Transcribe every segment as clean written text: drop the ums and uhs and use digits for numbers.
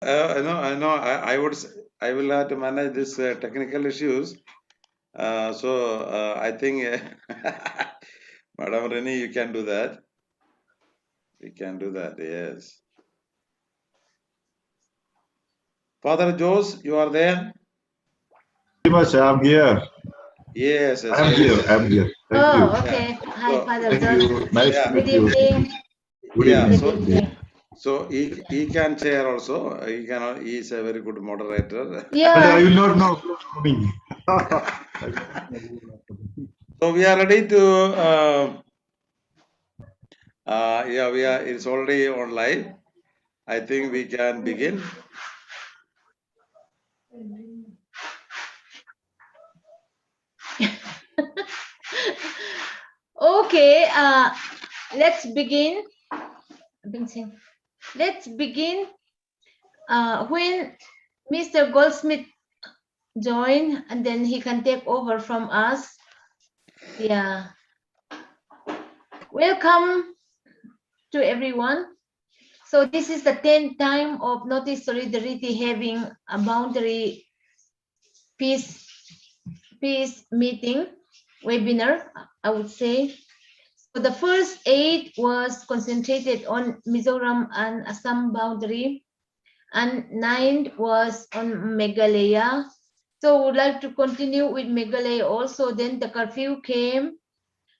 I know. I will have to manage this technical issues. I think, Madam Reni, you can do that. We can do that. Yes. Father Jose, you are there? Much, I'm here. Yes. Yes. I'm Very here. good. I'm here. Thank you. Oh, okay. Hi, So, Father Thank John. you. Nice to yeah. Good meet you. evening. Good Yeah. evening. Good evening. So he can share also. He is a very good moderator. But I Yeah. will not know who's coming. So we are ready to. Yeah, we are. It's already on live. I think we can begin. Okay. Let's begin. Let's begin. When Mr. Goldsmith join, and then he can take over from us. Yeah. Welcome to everyone. So this is the 10th time of Notice Solidarity having a boundary peace meeting webinar, I would say. So the first 8 was concentrated on Mizoram and Assam boundary, and 9 was on Meghalaya. So would like to continue with Meghalaya also. Then the curfew came,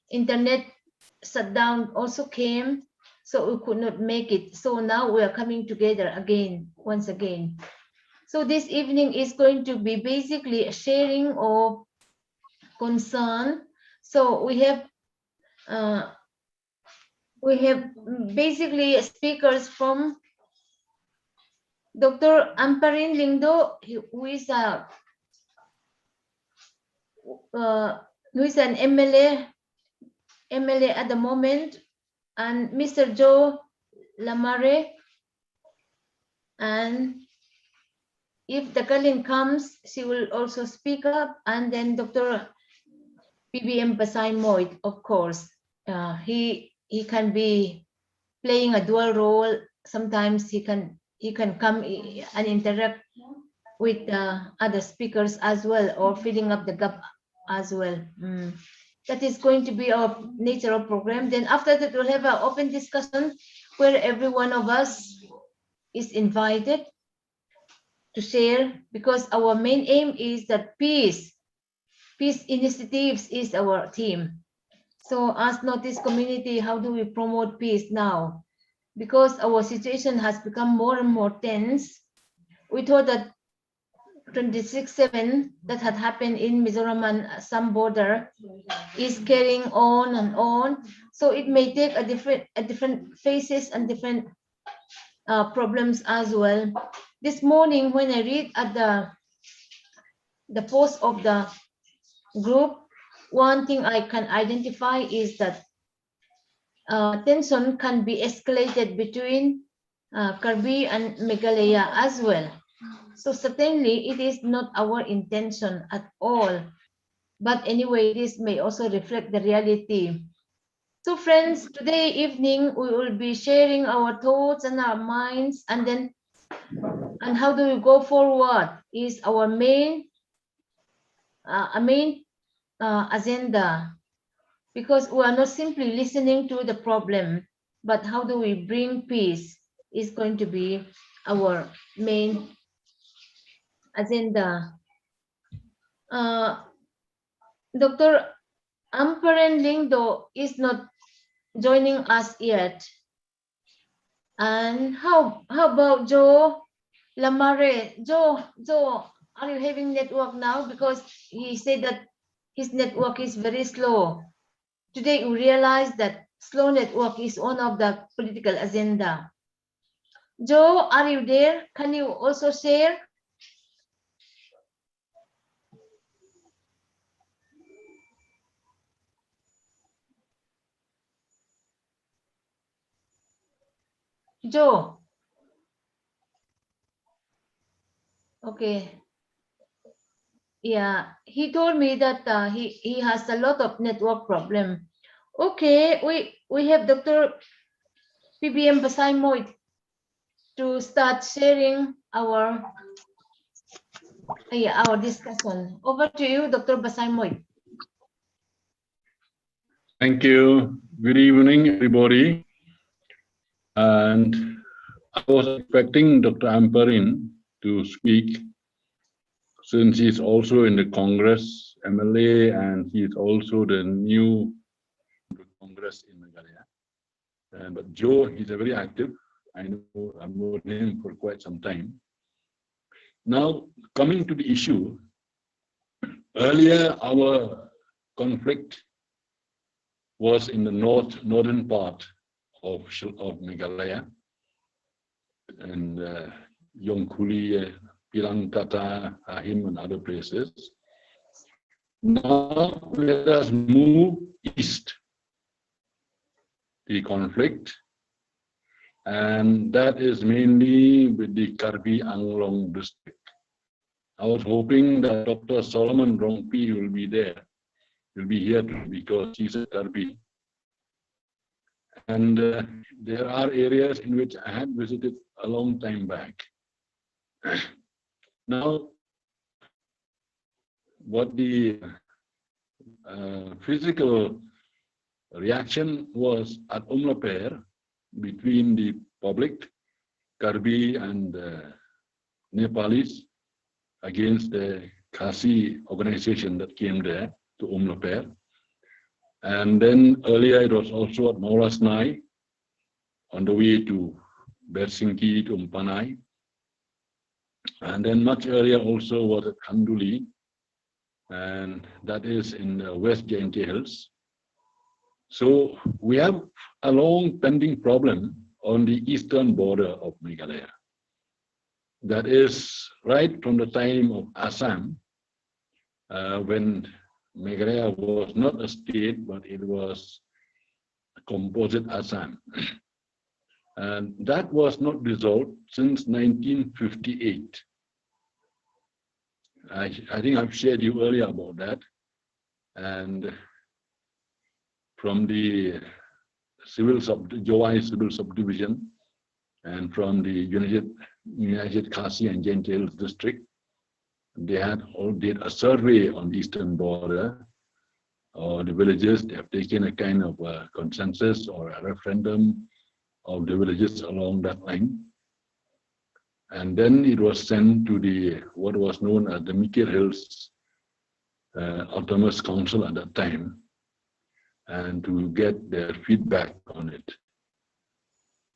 internet shutdown also came, so we could not make it. So now we are coming together again, once again. So this evening is going to be basically a sharing of concern. So we have basically speakers from Dr. Amparin Lingdo, who is an MLA at the moment, and Mr. Joe Lamare, and if the Kalin comes, she will also speak up, and then Dr. PBM Basai Moit, of course. He can be playing a dual role. Sometimes he can come and interact with other speakers as well, or filling up the gap as well. That is going to be our nature of program. Then after that, we'll have an open discussion where every one of us is invited to share, because our main aim is that peace initiatives is our theme. So as Notice community, how do we promote peace now? Because our situation has become more and more tense. We thought that 26/7 that had happened in Mizoram and Assam border is carrying on and on. So it may take a different phases and different problems as well. This morning when I read at the post of the group, one thing I can identify is that tension can be escalated between Karbi and Meghalaya as well. So certainly it is not our intention at all. But anyway, this may also reflect the reality. So friends, today evening we will be sharing our thoughts and our minds, and then how do we go forward is our main agenda, because we are not simply listening to the problem, but how do we bring peace is going to be our main agenda. Dr. Amparen Lingdo is not joining us yet. And how about Joe Lamare? Joe, are you having network now? Because he said that his network is very slow. Today we realized that slow network is one of the political agenda. Joe, are you there? Can you also share? Joe. Okay. Yeah, he told me that he has a lot of network problem. Okay, we have Dr. PBM Basay Moit. to start sharing our discussion. Over to you, Dr. Basaimoy. Thank you. Good evening, everybody. And I was expecting Dr. Amperin to speak since he's also in the Congress MLA and he's also the new Congress in Meghalaya. But Joe, he's a very active. I know I've known him for quite some time. Now, coming to the issue, earlier our conflict was in the northern part of Meghalaya and Yongkuli, Pirang Tata, Ahim, and other places. Now let us move east, the conflict, and that is mainly with the Karbi Anglong district. I was hoping that Dr. Solomon Rongpi will be there, will be here too, because he's a Karbi. And there are areas in which I had visited a long time back. Now, what the physical reaction was at Umlaper between the public, Karbi and Nepalis against the Khasi organization that came there to Umlaper. And then earlier it was also at Maulasnai on the way to Bersinki to Umpanai. And then much earlier also was at Kanduli, and that is in the West Jaintia Hills. So we have a long pending problem on the eastern border of Meghalaya. That is right from the time of Assam, when Meghalaya was not a state, but it was a composite Assam. And that was not dissolved since 1958. I think I've shared you earlier about that. And from the Jowai civil subdivision and from the United Khasi and Jaintia Hills district, they did a survey on the eastern border or the villages. They have taken a kind of a consensus or a referendum of the villages along that line. And then it was sent to the what was known as the Mikir Hills Autonomous Council at that time, and to get their feedback on it.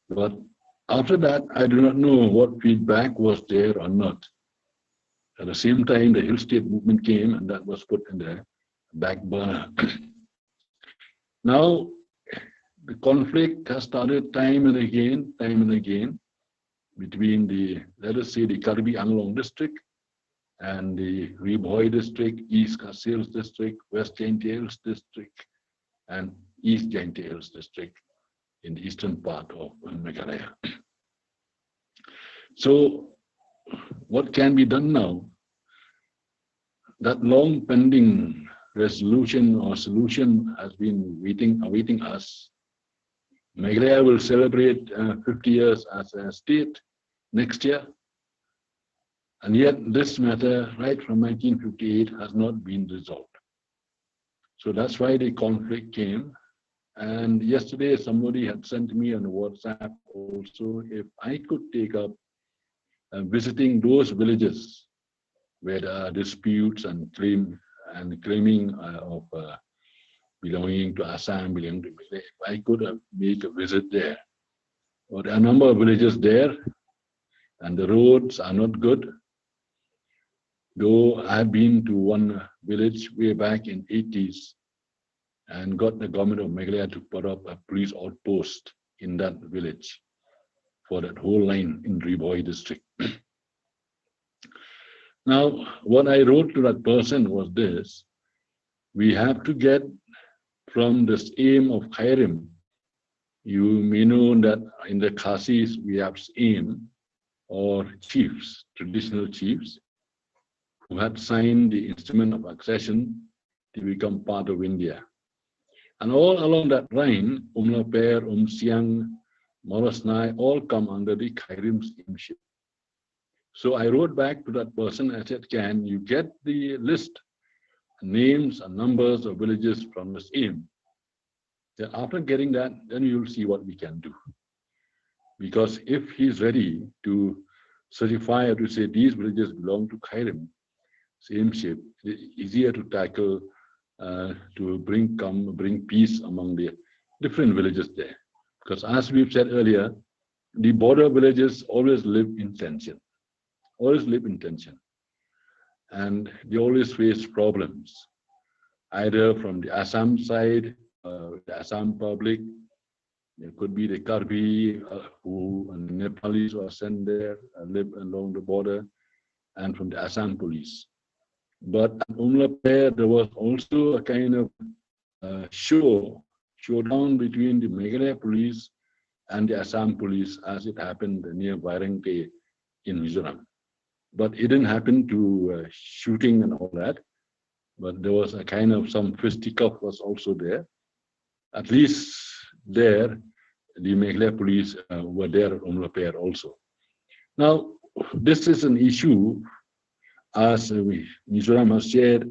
But after that, I do not know what feedback was there or not. At the same time, the Hill State movement came, and that was put in the back burner. Now, the conflict has started time and again, between the, let us say, the Karbi Anglong district and the Riboy district, East Khasi Hills district, West Jaintia Hills district, and East Jaintia Hills district in the eastern part of Meghalaya. So, what can be done now? That long pending resolution or solution has been awaiting us. Meghalaya will celebrate 50 years as a state next year. And yet this matter, right from 1958, has not been resolved. So that's why the conflict came. And yesterday somebody had sent me on WhatsApp also if I could take up visiting those villages where there are disputes and claiming of belonging to Assam, belonging to Meghalaya. If I could make a visit there. But there are a number of villages there, and the roads are not good. Though I have been to one village way back in 80s and got the government of Meghalaya to put up a police outpost in that village for that whole line in Riboy district. Now, what I wrote to that person was this: we have to get from this aim of Khairim. You may know that in the Khasis we have aim or chiefs, traditional chiefs, who had signed the instrument of accession to become part of India. And all along that line, Umlaper, Siang, Morosnai, all come under the Kairim scheme. So I wrote back to that person. I said, can you get the list, names and numbers of villages from the scheme? Then after getting that, then you'll see what we can do. Because if he's ready to certify or to say these villages belong to Kairim, same shape, it's easier to tackle, to bring peace among the different villages there. Because as we've said earlier, the border villages always live in tension, and they always face problems, either from the Assam side, the Assam public. It could be the Karbi and the Nepalis who are sent there and live along the border, and from the Assam police. But at Umlaper, there was also a kind of showdown between the Meghalaya police and the Assam police, as it happened near Vairangke in Mizoram. But it didn't happen to shooting and all that. But there was a kind of some fisticuff was also there. At least there, the Meghalaya police were there at Umlaper also. Now, this is an issue, as Mizoram has shared,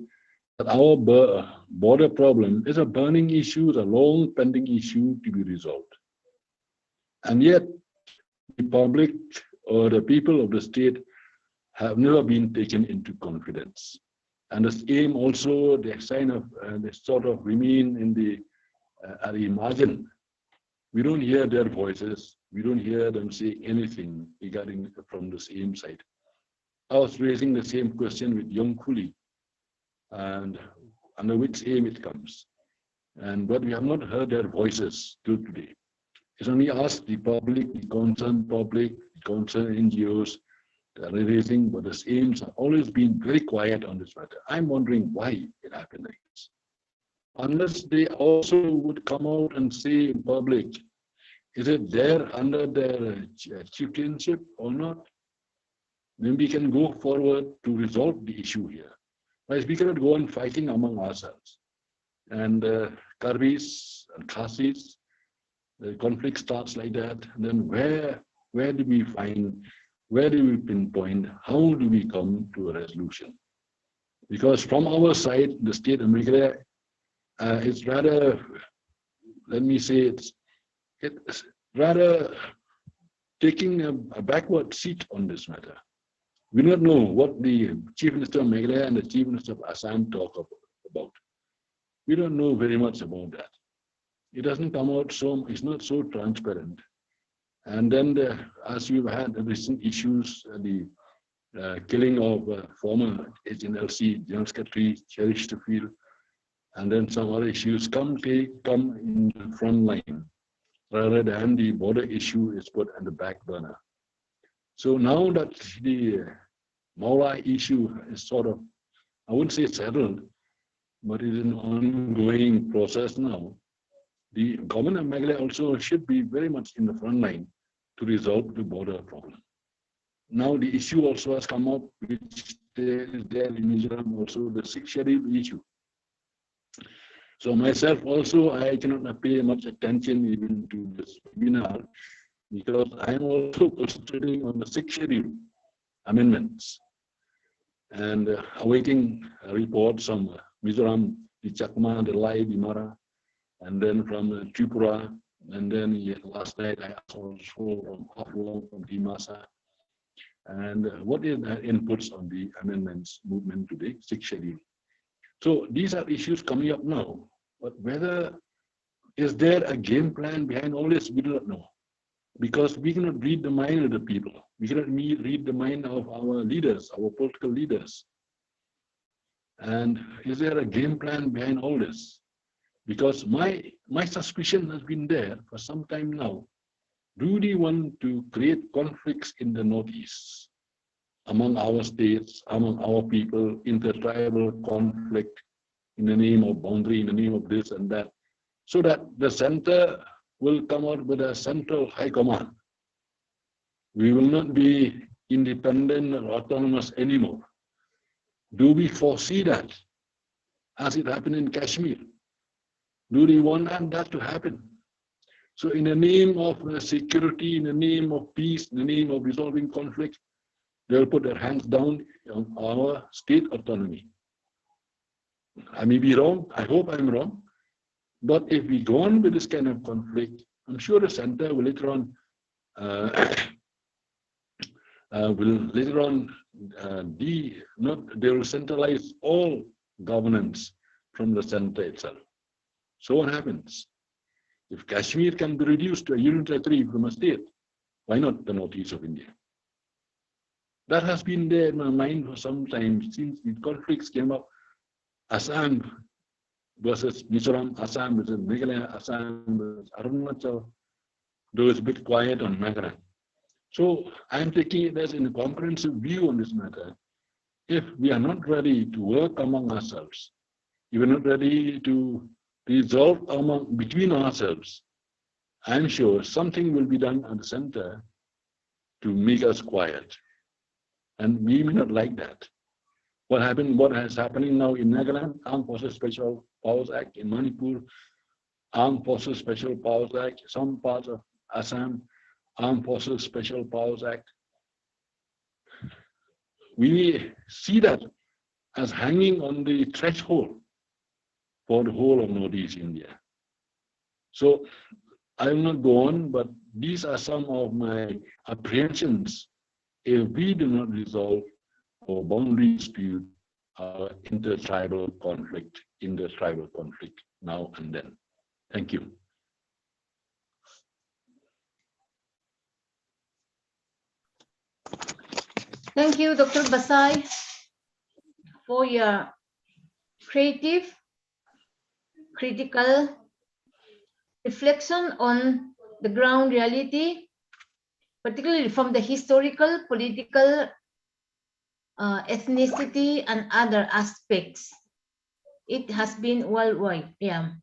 that our border problem is a burning issue, a long pending issue to be resolved. And yet, the public or the people of the state have never been taken into confidence. And the aim also, they sign of, they sort of remain in at the margin. We don't hear their voices. We don't hear them say anything regarding from the same side. I was raising the same question with young Kuli, and under which aim it comes. But we have not heard their voices till today. It's only us, the public, the concerned NGOs, that are raising, but the aims have always been very quiet on this matter. I'm wondering why it happened like this. Unless they also would come out and say in public, is it there under their chieftainship or not? Then we can go forward to resolve the issue here. But we cannot go on fighting among ourselves. And Karbis and Khasis, the conflict starts like that. And then where do we find, where do we pinpoint, how do we come to a resolution? Because from our side, the state of Meghalaya, it's rather, let me say, it's rather taking a backward seat on this matter. We do not know what the Chief Minister of Meghalaya and the Chief Minister of Assam talk about. We don't know very much about that. It doesn't come out so, it's not so transparent. And then, as we've had the recent issues, the killing of former HNLC General Secretary Cherish Field, and then some other issues come in the front line, rather than the border issue is put on the back burner. So now that the Maula issue is sort of, I wouldn't say settled, but it is an ongoing process now. The government of Meghalaya also should be very much in the front line to resolve the border problem. Now the issue also has come up, which is there in Mizoram, also the 6th schedule issue. So myself also, I cannot pay much attention even to this webinar, because I am also concentrating on the 6th schedule amendments and awaiting reports from Mizoram, the Chakma, the Lai, the Mara, and then from Tripura, and then last night I also from Haflong, from Dimasa, and what is the inputs on the amendments movement today, 6th schedule. So these are issues coming up now, but whether is there a game plan behind all this, we do not know. Because we cannot read the mind of the people. We cannot read the mind of our leaders, our political leaders. And is there a game plan behind all this? Because my suspicion has been there for some time now. Do they want to create conflicts in the Northeast among our states, among our people, intertribal conflict in the name of boundary, in the name of this and that, so that the center will come out with a central high command? We will not be independent or autonomous anymore. Do we foresee that, as it happened in Kashmir? Do we want that to happen? So in the name of security, in the name of peace, in the name of resolving conflict, they'll put their hands down on our state autonomy. I may be wrong, I hope I'm wrong, but if we go on with this kind of conflict, I'm sure the center will later on they will centralize all governance from the center itself. So what happens? If Kashmir can be reduced to a union territory from a state, why not the northeast of India? That has been there in my mind for some time since the conflicts came up. Assam versus Mizoram, Assam versus Meghalaya, Assam versus Arunachal. Though it's a bit quiet on Nagaland. So I'm taking it as a comprehensive view on this matter. If we are not ready to work among ourselves, if we're not ready to resolve between ourselves, I'm sure something will be done at the center to make us quiet. And we may not like that. What is happening now in Nagaland, Armed Forces Special Powers Act, in Manipur, Armed Forces Special Powers Act, some parts of Assam, Armed Forces Special Powers Act. We see that as hanging on the threshold for the whole of Northeast India. So I will not go on, but these are some of my apprehensions if we do not resolve our boundary dispute, our intertribal conflict now and then. Thank you. Thank you, Dr. Basai, for your creative, critical reflection on the ground reality, particularly from the historical, political, ethnicity, and other aspects. It has been worldwide. Yeah.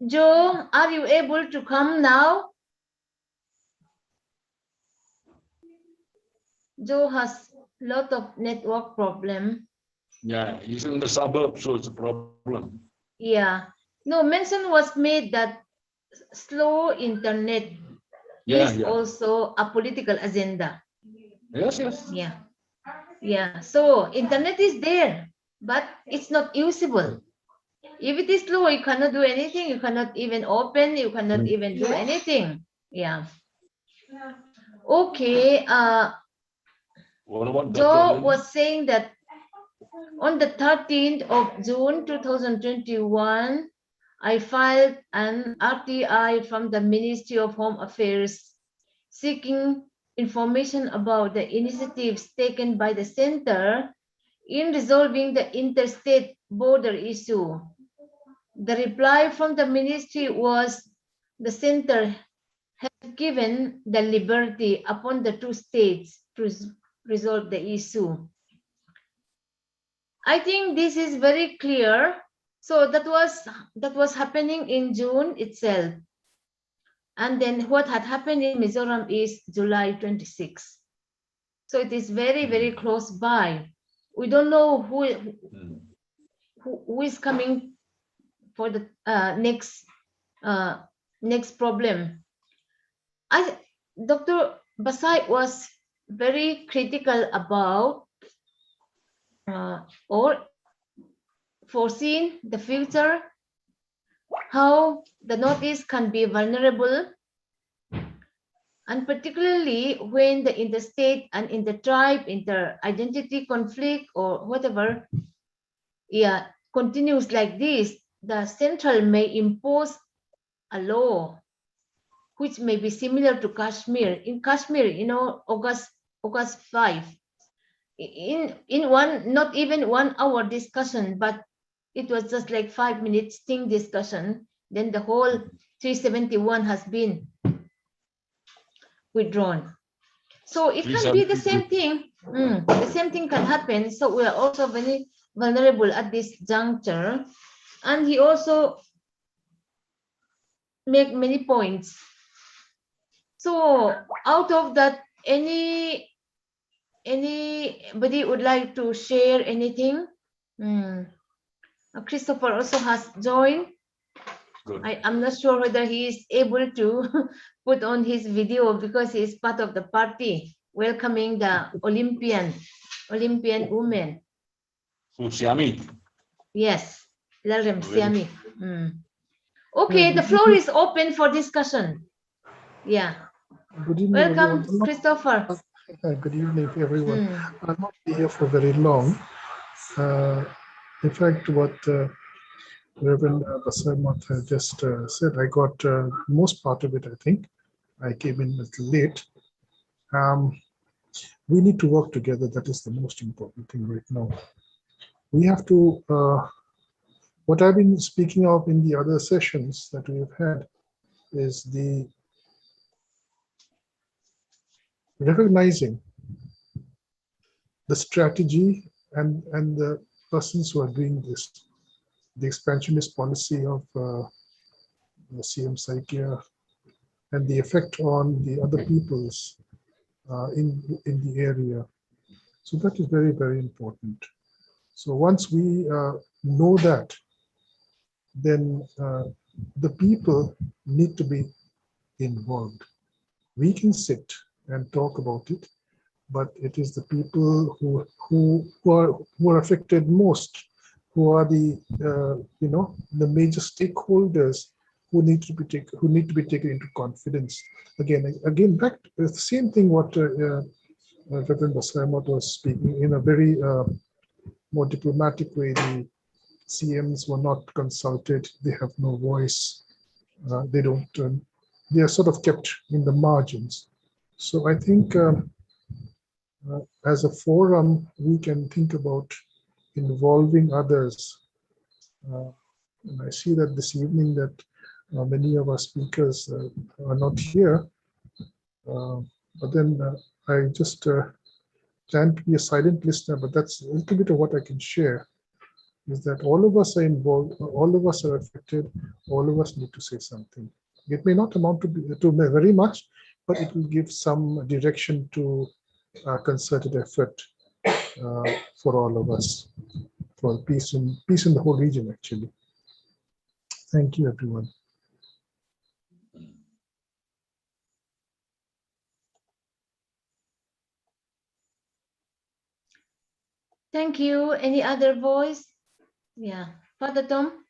Joe, are you able to come now? Joe has a lot of network problem. Yeah, he's in the suburbs, so it's a problem. Yeah. No, mention was made that slow internet is also a political agenda. Yes. Yeah. Yeah. So internet is there, but it's not usable. If it is slow, you cannot do anything. You cannot even open. You cannot even do anything. Yeah. Okay. What about Joe was saying that on the 13th of June 2021, I filed an RTI from the Ministry of Home Affairs seeking information about the initiatives taken by the center in resolving the interstate border issue. The reply from the ministry was the center has given the liberty upon the two states to resolve the issue. I think this is very clear. So that was happening in June itself. And then what had happened in Mizoram is July 26. So it is very, very close by. We don't know who is coming for the next problem. Dr. Basai was very critical about or foreseen the future, how the Northeast can be vulnerable, and particularly when the interstate and inter-tribe, inter-identity conflict or whatever, continues like this, the central may impose a law which may be similar to Kashmir. In Kashmir, August 5, in one, not even 1 hour discussion, but it was just like 5 minutes sting discussion. Then the whole 371 has been withdrawn. So it can be the same thing. The same thing can happen. So we are also very vulnerable at this juncture. And he also make many points. So out of that, anybody would like to share anything? Christopher also has joined. Good. I'm not sure whether he is able to put on his video because he is part of the party welcoming the Olympian women. Susiami. Yes, Lalem Very Siami. Okay, the floor is open for discussion. Yeah. Good evening, Welcome, everyone. Christopher. Good evening, everyone. Mm. I'll not be here for very long. In fact, what Reverend Basarmat just said, I got most part of it, I think. I came in a little late. We need to work together. That is the most important thing right now. We have to, what I've been speaking of in the other sessions that we've had is the recognizing the strategy and the persons who are doing this. The expansionist policy of the CM Saikia and the effect on the other peoples in the area. So that is very, very important. So once we know that, then the people need to be involved. We can sit and talk about it, but it is the people who are affected most, who are the the major stakeholders who need to be taken into confidence. Again, back to the same thing what Reverend Basramat was speaking in a very more diplomatic way. The CMs were not consulted; they have no voice. They don't. They are sort of kept in the margins. So I think. As a forum, we can think about involving others. And I see that this evening that many of our speakers are not here. But then I just plan to be a silent listener, but that's a little bit of what I can share, is that all of us are involved, all of us are affected, all of us need to say something. It may not amount to very much, but it will give some direction to concerted effort for all of us, for peace in the whole region, actually. Thank you, everyone. Thank you. Any other voice? Yeah. Father Tom?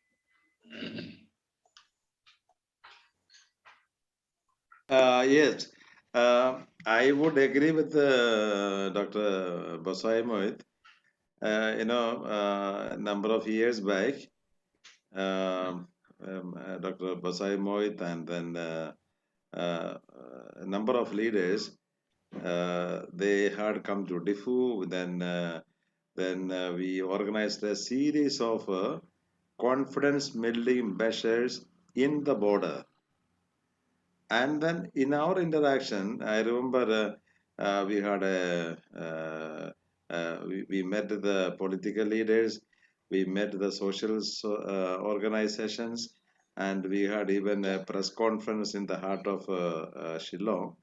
Yes, I would agree with Dr. Basai Mohit. A number of years back, Dr. Basai Mohit and then a number of leaders, they had come to Diffu. Then we organized a series of confidence building measures in the border. And then in our interaction, I remember we had we met the political leaders, we met the social organizations, and we had even a press conference in the heart of Shillong.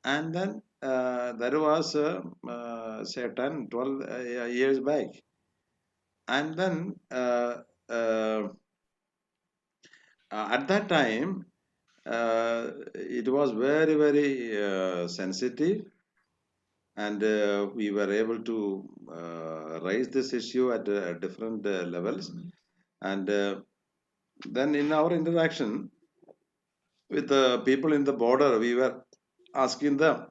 And then that was say 10, 12 years back. And then at that time, it was very, very sensitive, and we were able to raise this issue at different levels. And then in our interaction with the people in the border, we were asking them,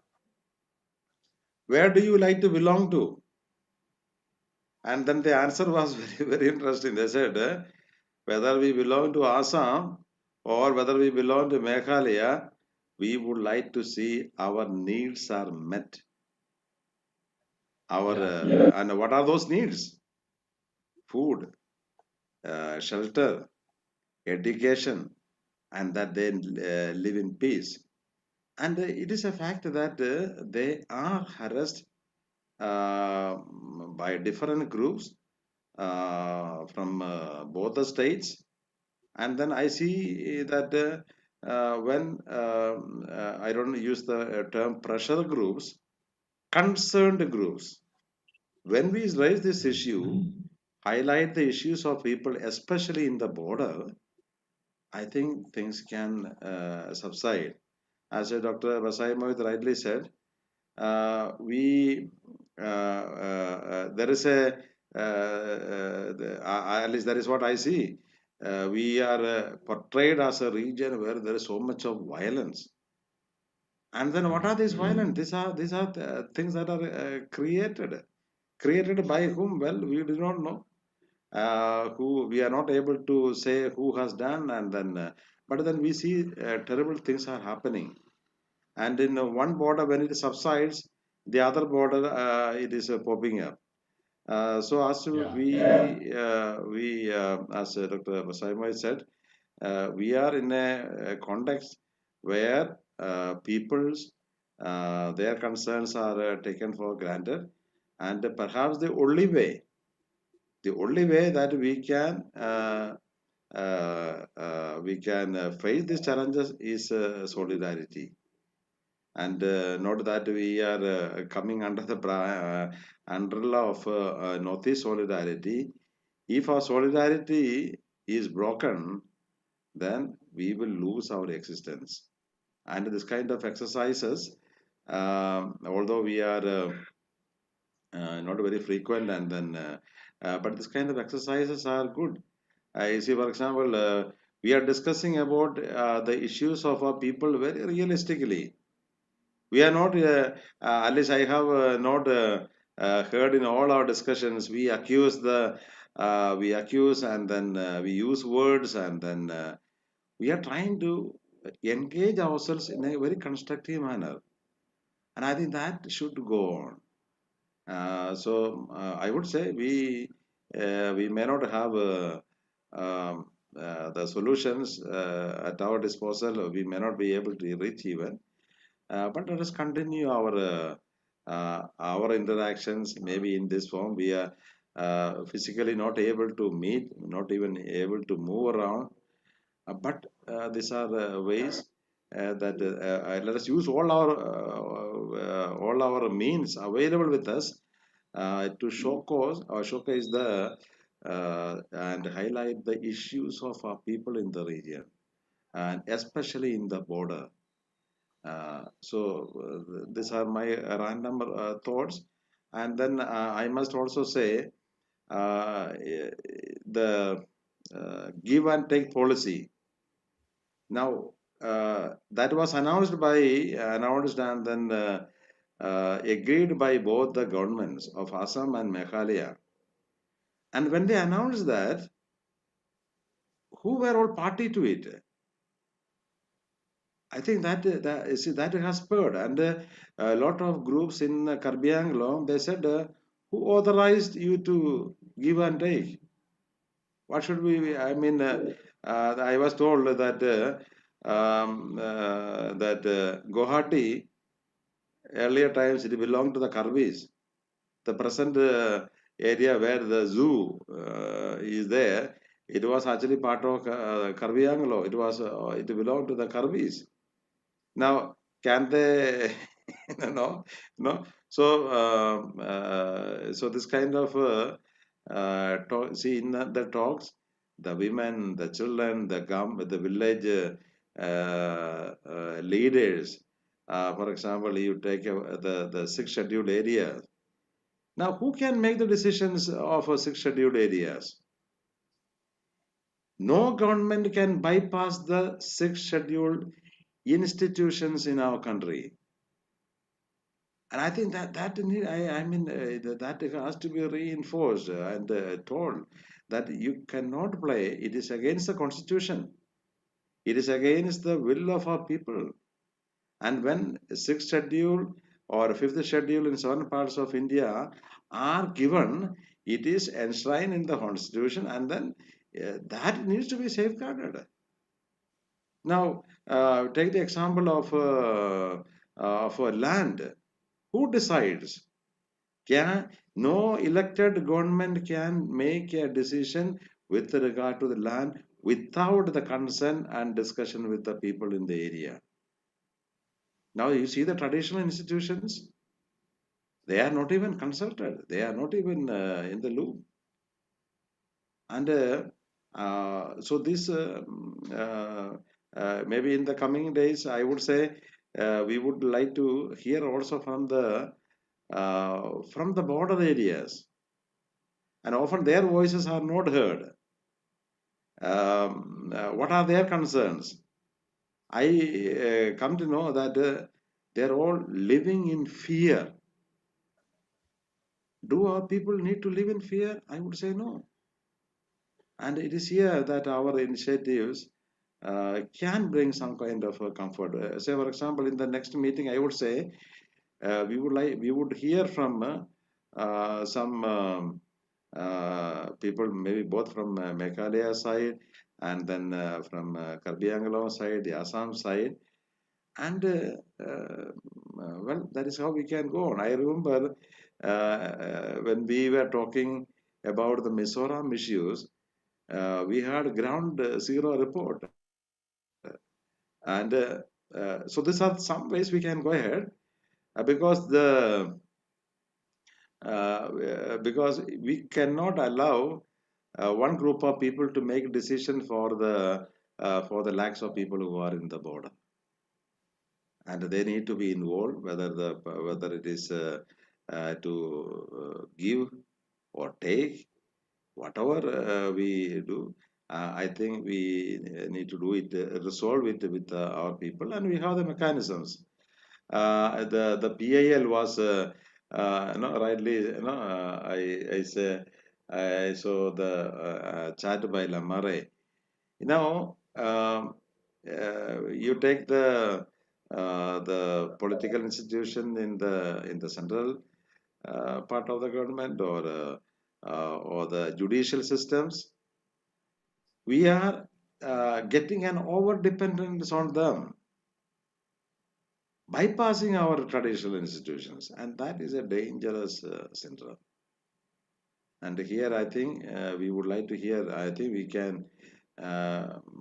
where do you like to belong to? And then the answer was very, very interesting. They said, whether we belong to Assam or whether we belong to Meghalaya, we would like to see our needs are met. And what are those needs? Food, shelter, education, and that they live in peace. And it is a fact that they are harassed by different groups from both the states. And then I see that when I don't use the term pressure groups, concerned groups, when we raise this issue, highlight the issues of people, especially in the border, I think things can subside. As Dr. Vasai Mohit rightly said, we there is a at least that is what I see. We are portrayed as a region where there is so much of violence. And then what are these violence? These are things that are created. Created by whom? Well, we do not know. Who we are not able to say who has done, and then but then we see terrible things are happening. And in one border, when it subsides, the other border it is popping up. So as Yeah. as Dr. Basaimai said, we are in a context where people's their concerns are taken for granted, and perhaps the only way that we can face these challenges is solidarity, and not that we are coming under the umbrella of Northeast solidarity. If our solidarity is broken, then we will lose our existence. And this kind of exercises, although we are not very frequent, and then but this kind of exercises are good. I see, for example, we are discussing about the issues of our people very realistically. We are not, at least I have not heard in all our discussions, we accuse, and then we use words, and then we are trying to engage ourselves in a very constructive manner. And I think that should go on. I would say we may not have the solutions at our disposal. We may not be able to reach even, but let us continue our interactions. Maybe in this form, we are physically not able to meet, not even able to move around. But these are ways that let us use all our means available with us to showcase the and highlight the issues of our people in the region, and especially in the border. These are my random thoughts, and then I must also say the give and take policy. Now that was announced and then agreed by both the governments of Assam and Meghalaya. And when they announced that, who were all party to it? I think that has spurred, and a lot of groups in Karbi Anglong, they said, who authorized you to give and take? What should we? I mean, I was told that Guwahati earlier times it belonged to the Karbis. The present area where the zoo is there, it was actually part of Karbi Anglo. It belonged to the Karbis. Now, can they, no, no? So this kind of talk, see in the talks, the women, the children, the village leaders. For example, you take the six scheduled areas. Now, who can make the decisions of six scheduled areas? No government can bypass the six scheduled institutions in our country. And I think I mean that has to be reinforced and told that you cannot play. It is against the constitution. It is against the will of our people. And when sixth schedule or fifth schedule in certain parts of India are given, it is enshrined in the constitution, and then that needs to be safeguarded. Now, take the example of a land. Who decides? Can no elected government can make a decision with regard to the land without the consent and discussion with the people in the area. Now you see the traditional institutions, they are not even consulted, they are not even in the loop. And So this maybe in the coming days, I would say we would like to hear also from the border areas, and often their voices are not heard. What are their concerns? I come to know that they're all living in fear. Do our people need to live in fear? I would say no. And it is here that our initiatives can bring some kind of comfort. Say, for example, in the next meeting, I would say we would hear from some people, maybe both from Meghalaya side and then from Karbi Anglong side, the Assam side, and well, that is how we can go on. I remember when we were talking about the Mizoram issues, we had ground zero report, and so these are some ways we can go ahead because we cannot allow one group of people to make decision for the lakhs of people who are in the border, and they need to be involved, whether it is to give or take, whatever we do. I think we need to do it, resolve it with our people, and we have the mechanisms. The PIL was, rightly, I saw the chat by Lamare. You take the political institution in the central part of the government, or the judicial systems. We are getting an over dependence on them, bypassing our traditional institutions, and that is a dangerous syndrome. And here, I think we would like to hear. I think we can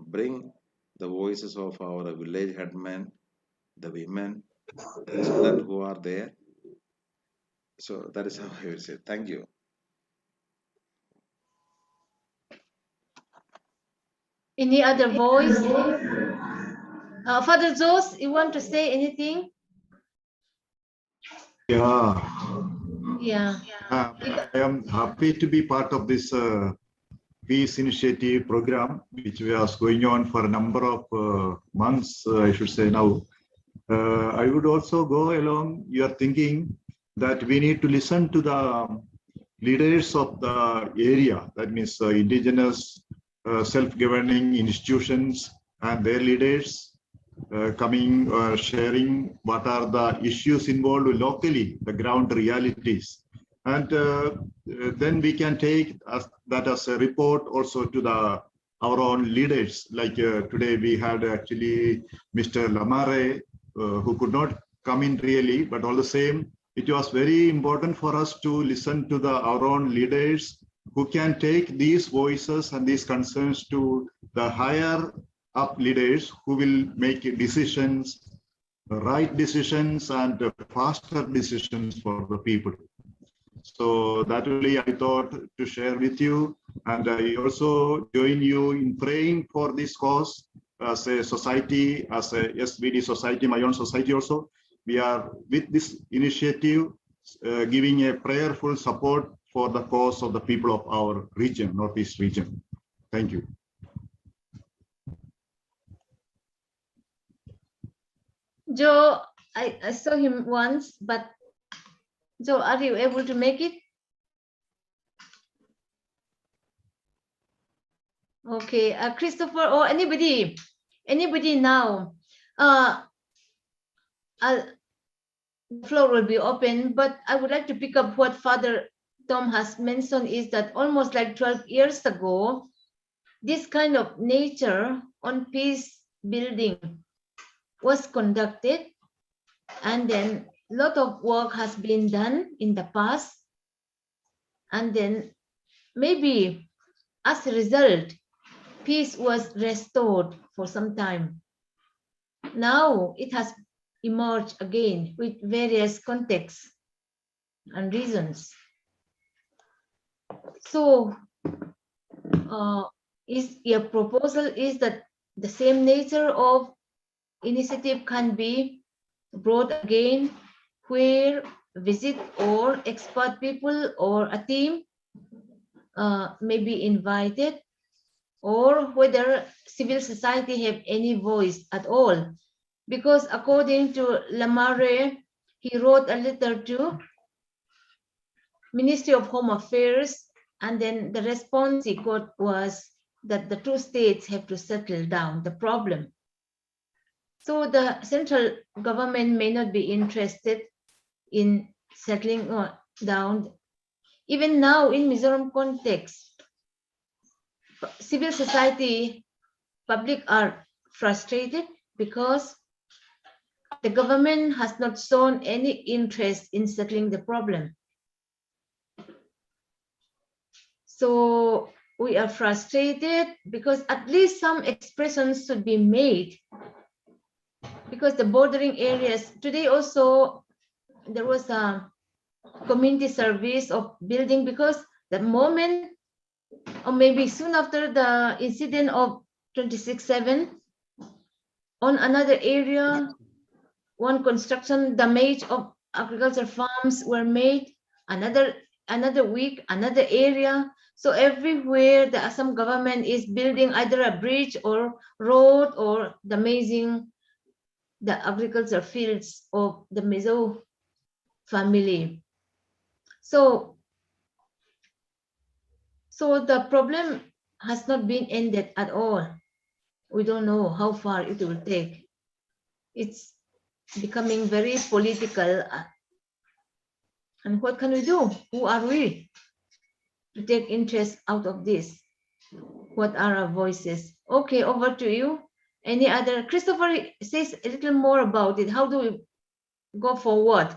bring the voices of our village headmen, the women, the children who are there. So that is how I will say. Thank you. Any other voice? Father Jose, you want to say anything? Yeah, Yeah. I am happy to be part of this peace initiative program, which was going on for a number of months, I should say now. I would also go along your thinking that we need to listen to the leaders of the area, that means indigenous self-governing institutions and their leaders coming, sharing what are the issues involved locally, the ground realities. And then we can take that as a report also to our own leaders. Like today we had actually Mr. Lamare, who could not come in really, but all the same, it was very important for us to listen to our own leaders who can take these voices and these concerns to the higher up leaders who will make decisions, right decisions and faster decisions for the people. So that only I thought to share with you, and I also join you in praying for this cause as a society, as a SBD society, my own society also. We are with this initiative giving a prayerful support for the cause of the people of our region, Northeast region. Thank you. Joe, I saw him once, but Joe, are you able to make it? Okay, Christopher or anybody now. The floor will be open, but I would like to pick up what Father Tom has mentioned, is that almost like 12 years ago, this kind of nature on peace building was conducted, and then a lot of work has been done in the past, and then maybe as a result, peace was restored for some time. Now it has emerged again with various contexts and reasons. So Is your proposal is that the same nature of initiative can be brought again, where visit or expert people or a team may be invited, or whether civil society have any voice at all. Because according to Lamare, he wrote a letter to Ministry of Home Affairs, and then the response he got was that the two states have to settle down the problem. So the central government may not be interested in settling down. Even now in Mizoram context, civil society, public are frustrated because the government has not shown any interest in settling the problem. So we are frustrated because at least some expressions should be made, because the bordering areas today also there was a community service of building, because the moment or maybe soon after the incident of 26/7, on another area, one construction damage of agriculture farms were made, another week, another area. So everywhere the Assam government is building either a bridge or road or damaging the agriculture fields of the Mizo family. So the problem has not been ended at all. We don't know how far it will take. It's becoming very political. And what can we do? Who are we to take interest out of this? What are our voices? Okay, over to you. Any other? Christopher says a little more about it. How do we go forward?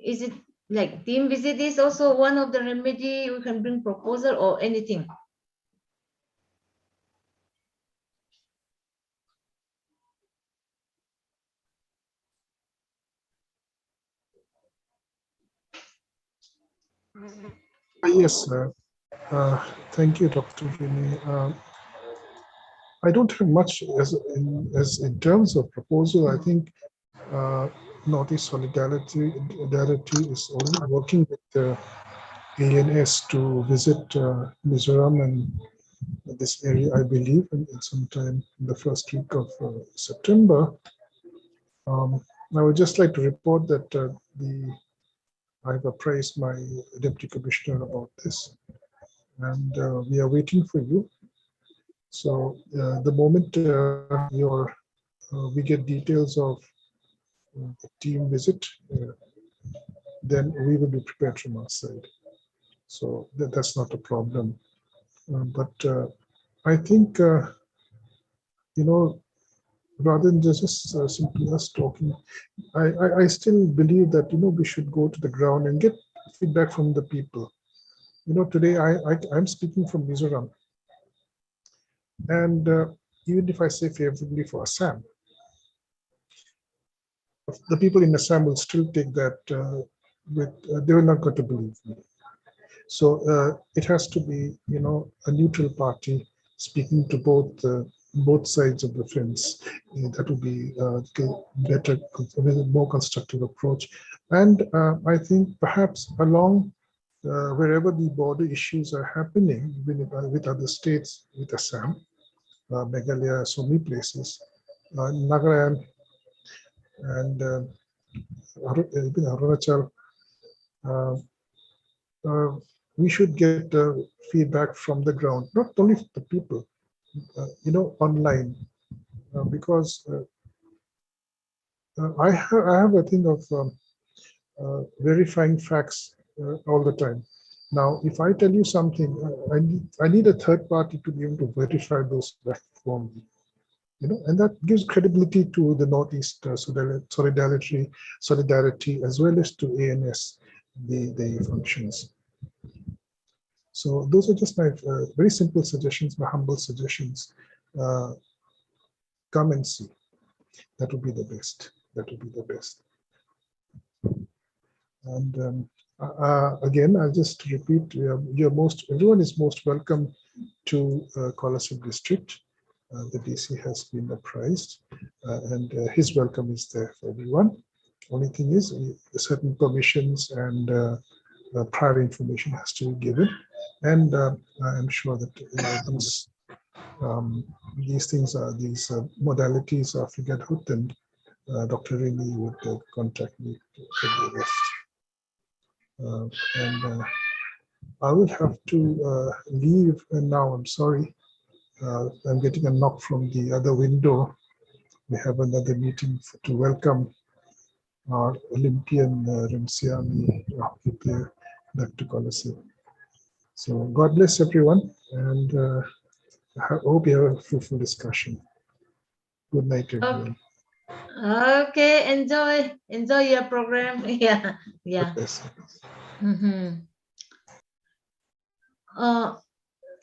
Is it like team visit is also one of the remedy? We can bring proposal or anything? Yes, thank you, Dr. Vinay. I don't have much as in terms of proposal. I think uh, Northeast Solidarity is already working with the ANS to visit Mizoram and this area, I believe, sometime in the first week of September. I would just like to report that I've appraised my deputy commissioner about this, and we are waiting for you. So the moment we get details of the team visit, then we will be prepared from our side. So that's not a problem. But I think, rather than just simply us talking, I still believe that, we should go to the ground and get feedback from the people. Today I'm speaking from Mizoram. And even if I say favorably for Assam, the people in Assam will still take that they were not going to believe me. So it has to be, a neutral party speaking to both sides of the fence. That would be better, with a more constructive approach. And I think perhaps along wherever the border issues are happening, with other states, with Assam, Meghalaya, so many places, Nagaland, and even Arunachal, uh, we should get feedback from the ground, not only the people, online, because I have a thing of verifying facts all the time. Now, if I tell you something, I need a third party to be able to verify those facts for me. And that gives credibility to the Northeast solidarity, as well as to ANS, the functions. So those are just my very simple suggestions, my humble suggestions. Come and see. That would be the best. That would be the best. And again, I'll just repeat: everyone is most welcome to Kolasib district. The DC has been apprised, and his welcome is there for everyone. Only thing is, certain permissions and prior information has to be given, and I'm sure that these things are these modalities are figured out, and Dr. Rini would contact me for the rest. And I will have to leave now. I'm sorry. I'm getting a knock from the other window. We have another meeting to welcome our Olympian Rimsiami hockey player back to Colosseum. So God bless everyone, and I hope you have a fruitful discussion. Good night, everyone. Okay, enjoy your program. Yeah, yeah. God bless.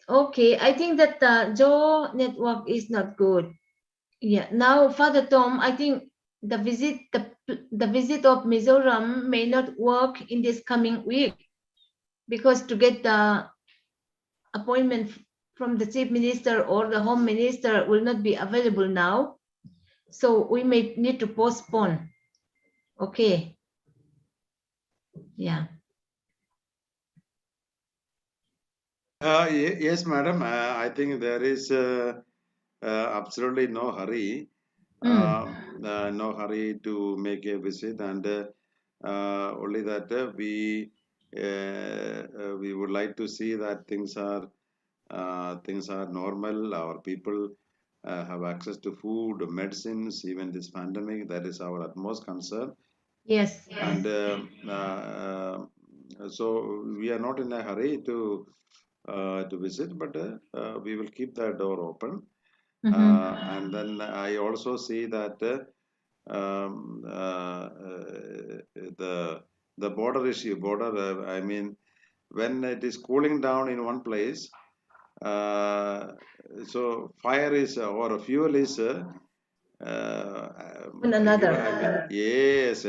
Okay, I think that Joe network is not good. Yeah, now Father Tom, I think the visit of Mizoram may not work in this coming week, because to get the appointment from the chief minister or the home minister will not be available now, so we may need to postpone. Okay. Yeah. Yes, madam. I think there is absolutely no hurry. No hurry to make a visit, and only that we would like to see that things are normal. Our people have access to food, medicines, even this pandemic. That is our utmost concern. Yes. And so we are not in a hurry to visit, but we will keep the door open. And then I also see that the border issue, I mean, when it is cooling down in one place, so fire is or fuel is Another. yes.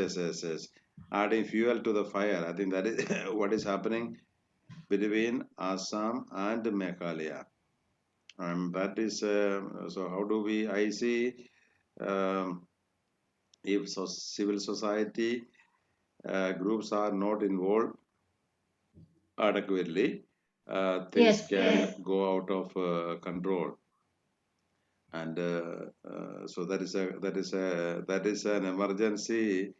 Adding fuel to the fire. I think that is what is happening between Assam and Meghalaya. That is so. How do we? I see um, if civil society groups are not involved adequately, things Yes. can go out of control. And so that is an emergency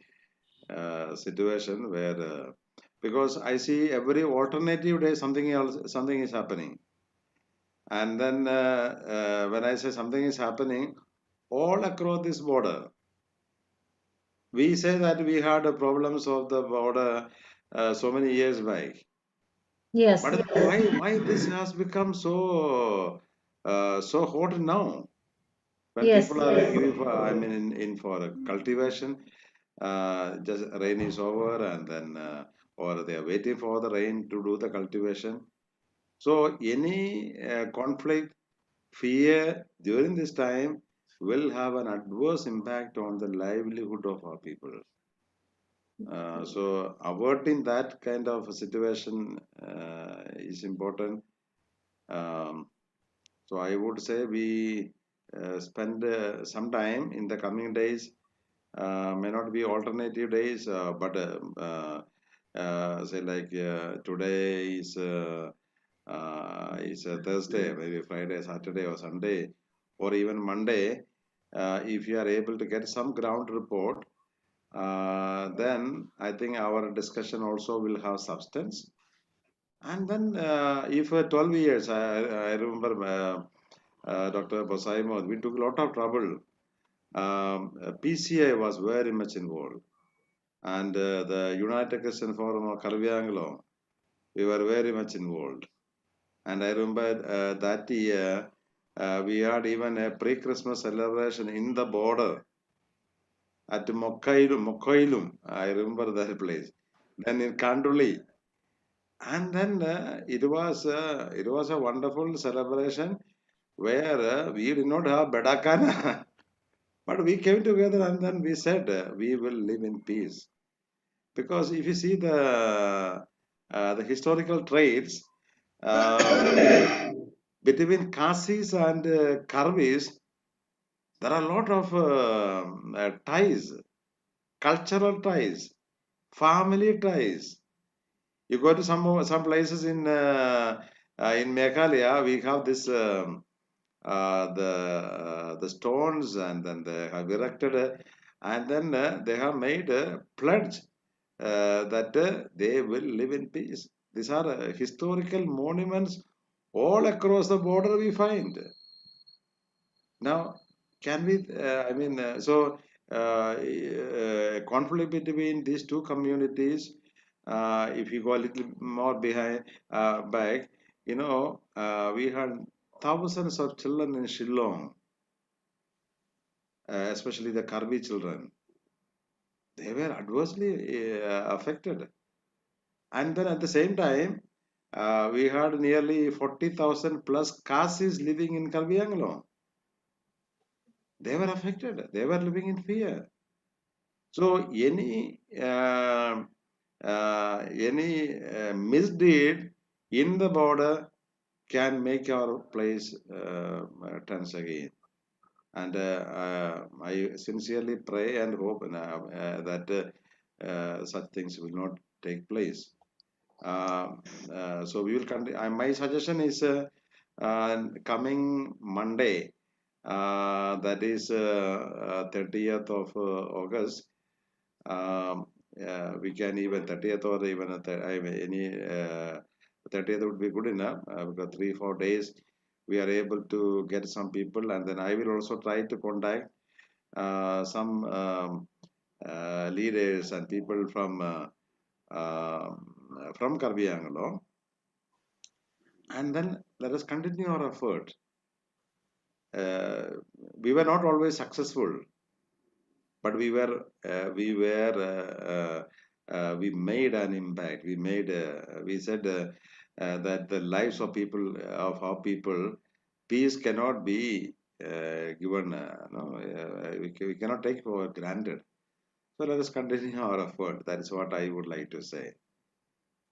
situation where because I see every alternative day something is happening, and then when I say something is happening all across this border, we say that we had problems of the border so many years back, Yes. but why this has become so hot now? When Yes. people are giving for, I mean, in for cultivation, just rain is over, and then or they are waiting for the rain to do the cultivation. So any conflict, fear during this time will have an adverse impact on the livelihood of our people. So averting that kind of a situation is important. Um, so I would say we spend some time in the coming days. May not be alternative days, but say like today is a Thursday, maybe Friday, Saturday, or Sunday, or even Monday. If you are able to get some ground report, then I think our discussion also will have substance. And then, if 12 years, I remember Dr. Bosaimo, we took a lot of trouble. PCI was very much involved, and the United Christian Forum of Kalvianglo, we were very much involved. And I remember that year we had even a pre-Christmas celebration in the border at Mokoilum. I remember that place. Then in Kanduli, and then it was a wonderful celebration where we did not have Bedakana, but we came together and then we said we will live in peace. Because if you see the historical traits, uh, between Khasis and Karvis, there are a lot of ties, cultural ties, family ties. You go to some places in Meghalaya, we have this the stones, and then they have erected, and then they have made a pledge that they will live in peace. These are historical monuments all across the border we find. Now, can we, conflict between these two communities, if you go a little more back, we had thousands of children in Shillong, especially the Karbi children. They were adversely affected. And then at the same time, we had nearly 40,000 plus Khasis living in Karbi Anglong. They were affected. They were living in fear. So any misdeed in the border can make our place tense again. And I sincerely pray and hope that such things will not take place. So we will continue. My suggestion is coming Monday, that is 30th of August. We can even 30th or even any 30th would be good enough, because 3-4 days we are able to get some people, and then I will also try to contact some leaders and people from Karbi Anglong, and then let us continue our effort. We were not always successful, but we made an impact. We said that the lives of people, of our people, peace cannot be given. No, we cannot take for granted. So let us continue our effort. That is what I would like to say.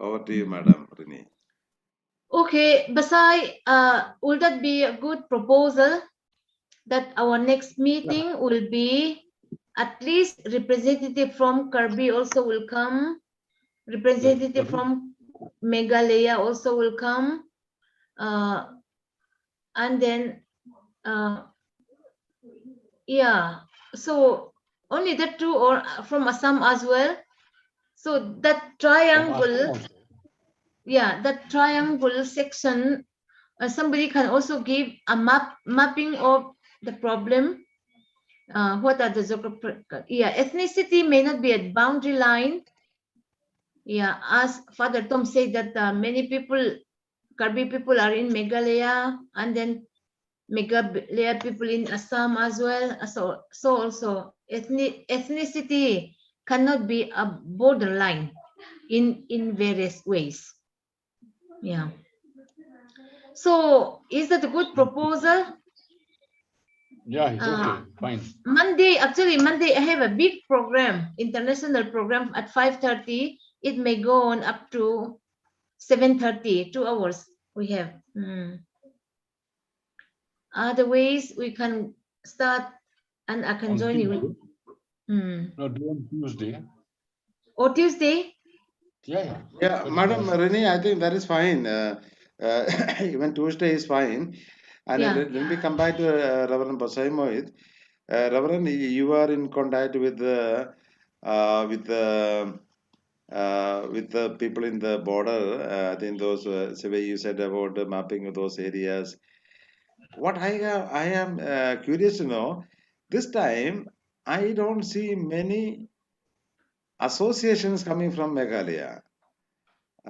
Over to you, Madam Rini. Okay, Basai, will that be a good proposal that our next meeting will be at least representative from Kirby also will come, representative from Meghalaya also will come, and then yeah, so only the two, or from Assam as well. So that triangle, yeah, that triangle section, somebody can also give a mapping of the problem. What are the ethnicity may not be a boundary line. Yeah, as Father Tom said that many people, Karbi people are in Meghalaya, and then Meghalaya people in Assam as well. So also ethnicity cannot be a borderline in various ways. Yeah. So is that a good proposal? Yeah, it's okay, fine. Monday, I have a big program, international program at 5:30. It may go on up to 7:30, 2 hours we have. Other ways we can start, and I can On join Tuesday? you. No, do on Tuesday. Or Tuesday? Yeah. Yeah, Madam Rini, I think that is fine. Even Tuesday is fine. And Yeah. let me come back to Reverend Basai Mohit. Reverend, you are in contact with the people in the border. I think those survey you said about the mapping of those areas. What I am curious to know, this time I don't see many associations coming from Meghalaya.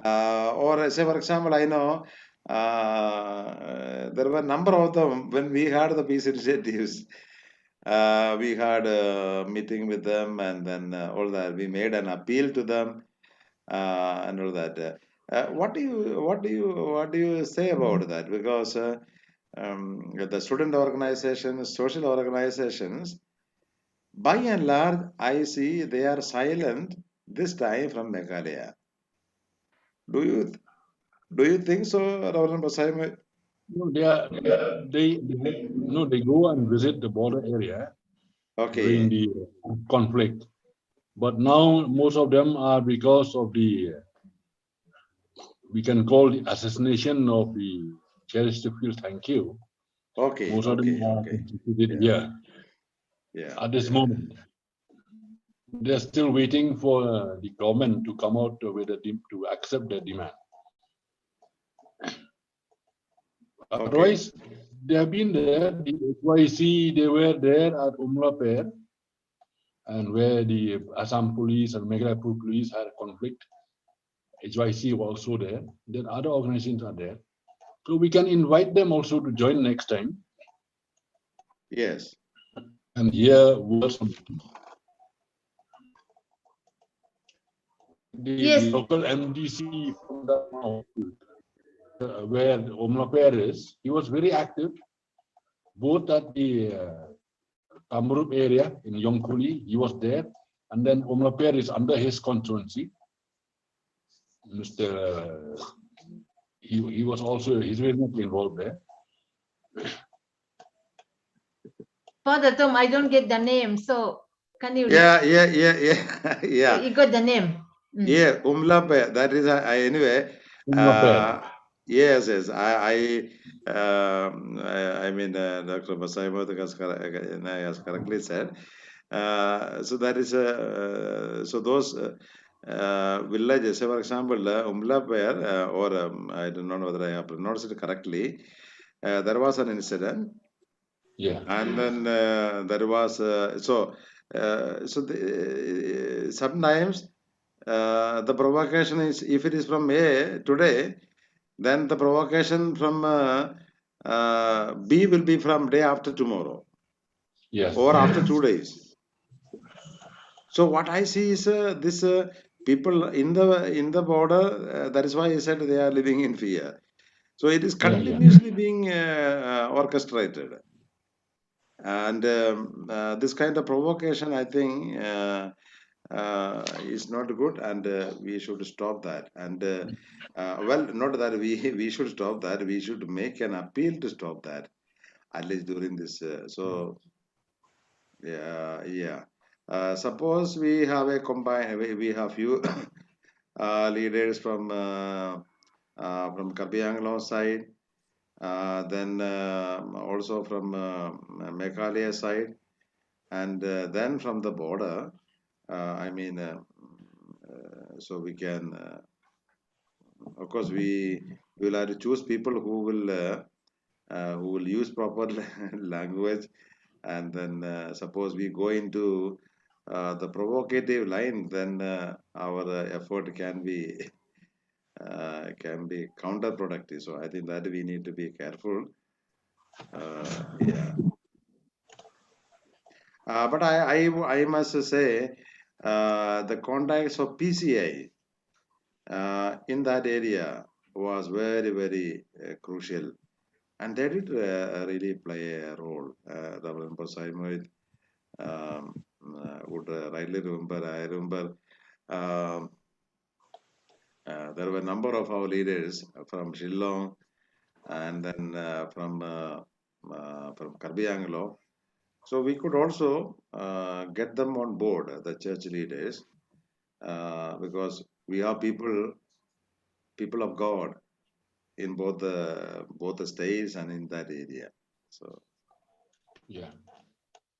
Or say, for example, I know there were a number of them when we had the peace initiatives. We had a meeting with them, and then all that. We made an appeal to them, and all that. What do you say about that? Because the student organizations, social organizations, by and large, I see they are silent this time from Meghalaya. Do you think so, Reverend Basai? No, they go and visit the border area during Okay, the conflict. But now most of them are because of the we can call the assassination of the cherished field. Thank you. okay, Most of them okay, are okay. executed Yeah, here yeah, at this yeah. moment. They're still waiting for the government to come out with to accept their demand. Okay, Otherwise, they have been there. The HYC, they were there at Umlaper, and where the Assam police and Meghalaya police had a conflict. HYC was also there. Then other organizations are there. So we can invite them also to join next time yes, and hear words from the Yes, local MDC from that where Umlaper is. He was very active, both at the Kamrup area in Yongkuli, he was there, and then Umlaper is under his constituency. Mr. He was also, he's very much involved there. Father Tom, I don't get the name, so can you? yeah, yeah, yeah, yeah, yeah, You got the name. yeah. Umlape. That is anyway. Umlaper. Yes, yes. I mean, Dr. Masaimo has correctly said. So that is so those villages. Say for example, Umlape, or I don't know whether I have pronounced it correctly. There was an incident, Yeah. and then there was sometimes the provocation is, if it is from A today, then the provocation from B will be from day after tomorrow Yes. or after 2 days. So what I see is this people in the border. That is why I said they are living in fear. So it is Yeah. Yeah. continuously being orchestrated. And this kind of provocation, I think, is not good, and we should stop that. And well, not that we should stop that. We should make an appeal to stop that, at least during this. So yeah, yeah. Suppose we have a combine. We have few leaders from Karbi Anglong side, then also from Meghalaya side, and then from the border. I mean, so we can, of course, we will have to choose people who will use proper language, and then suppose we go into the provocative line, then our effort can be counterproductive. So I think that we need to be careful. Yeah. But I must say, the contacts of PCI in that area was very, very crucial. And they did really play a role. Reverend Pasaimoid would rightly remember. I remember um, there were a number of our leaders from Shillong and then from Karbi Anglo. So we could also get them on board, the church leaders, because we have people of God in both the states and in that area. So Yeah.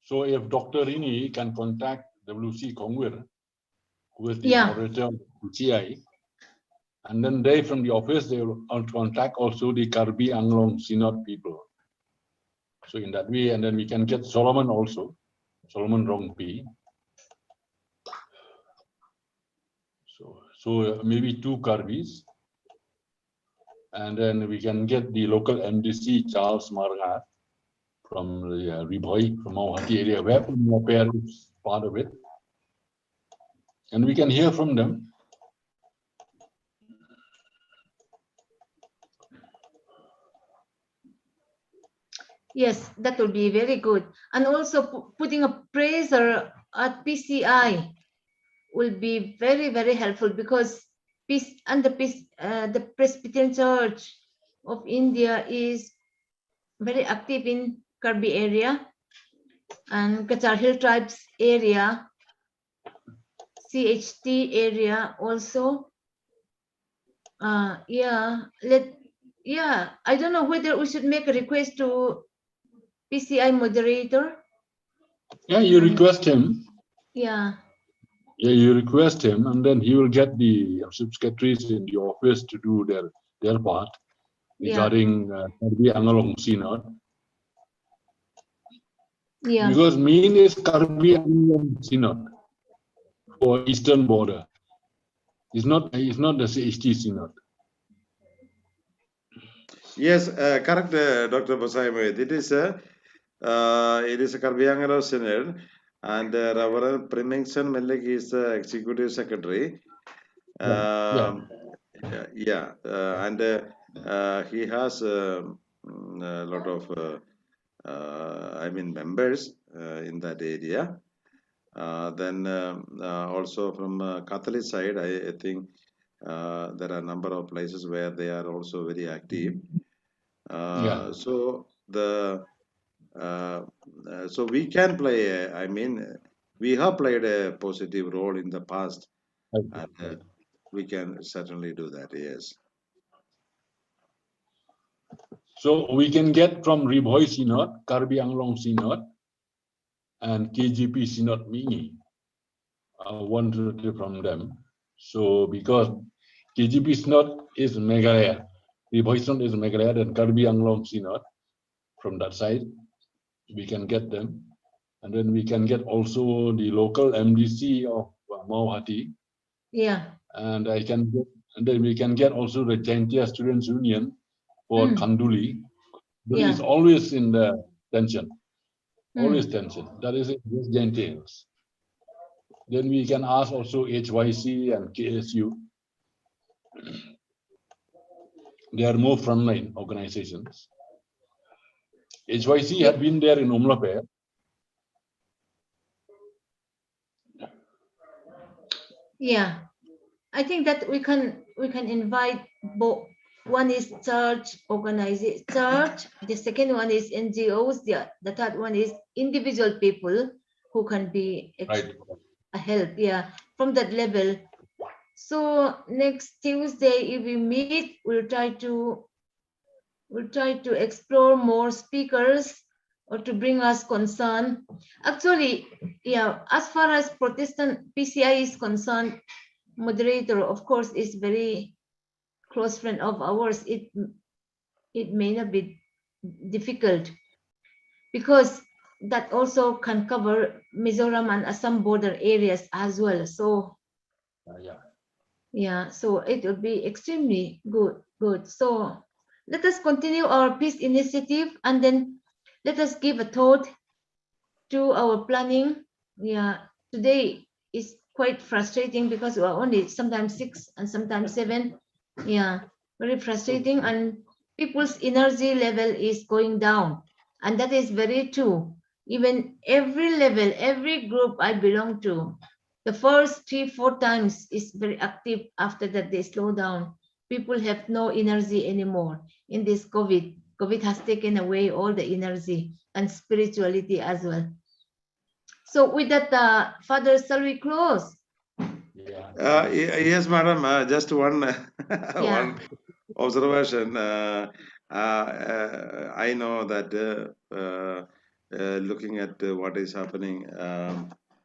So if Dr. Rini can contact WC Kongwir, who is the Yeah. moderator of PCI, and then they from the office, they will contact also the Karbi Anglong Synod people. So in that way, and then we can get Solomon also, Solomon Rongpi. So maybe 2 Karbis, and then we can get the local MDC Charles Margat from the Riboy, from Mauhati area, where Umlaper is part of it, and we can hear from them. Yes, that would be very good. And also putting a praiser at PCI will be very, very helpful, because the Presbyterian Church of India is very active in Karbi area and Kachar Hill Tribes area, CHT area also. Yeah, I don't know whether we should make a request to PCI moderator. Yeah, you request him. Yeah, Yeah, you request him, and then he will get the subsecretaries in the office to do their part yeah, regarding Karbi Anglong Synod. yeah, Because mean is Karbi Anglong Synod for eastern border. It's not the CHT Synod. Yes, correct, Dr. Basai Mohit. It is a Karbiangalo Synod, and Reverend Primington Melek is the executive secretary. Yeah. Yeah, and he has a lot of, members in that area. Then also from Catholic side, I think there are a number of places where they are also very active. Yeah. So so we can play. We have played a positive role in the past, and we can certainly do that. Yes. So we can get from Riboy Synod, Karbi Anglong Synod, and KGP Synod Mingi. One relative from them. So because KGP Synod is Meghalaya, Riboy Synod is Meghalaya, and Karbi Anglong Synod from that side, we can get them. And then we can get also the local MDC of Mauhati. yeah. And then we can get also the Jaintia Students Union for Kanduli. But Yeah. it's always in the tension. Always tension. That is it, just Jaintians. Then we can ask also HYC and KSU. They are more frontline organizations. HYC had been there in Umlape. Yeah, I think that we can invite both. One is church organization, church. The second one is NGOs. The third one is individual people who can be Right. a help. Yeah, from that level. So next Tuesday, if we meet, we'll try to explore more speakers or to bring us concern. Actually, yeah, as far as Protestant PCI is concerned, moderator, of course, is very close friend of ours. It may not be difficult because that also can cover Mizoram and Assam border areas as well. So yeah, so it will be extremely good. So let us continue our peace initiative and then let us give a thought to our planning. Yeah, today is quite frustrating because we are only sometimes 6 and sometimes 7. Yeah, very frustrating, and people's energy level is going down, and that is very true. Even every level, every group I belong to, the first 3-4 times is very active. After that, they slow down. People have no energy anymore in this COVID. COVID has taken away all the energy and spirituality as well. So with that, Father, shall we close? Yes, madam. Just one Yeah. one observation. I know that looking at what is happening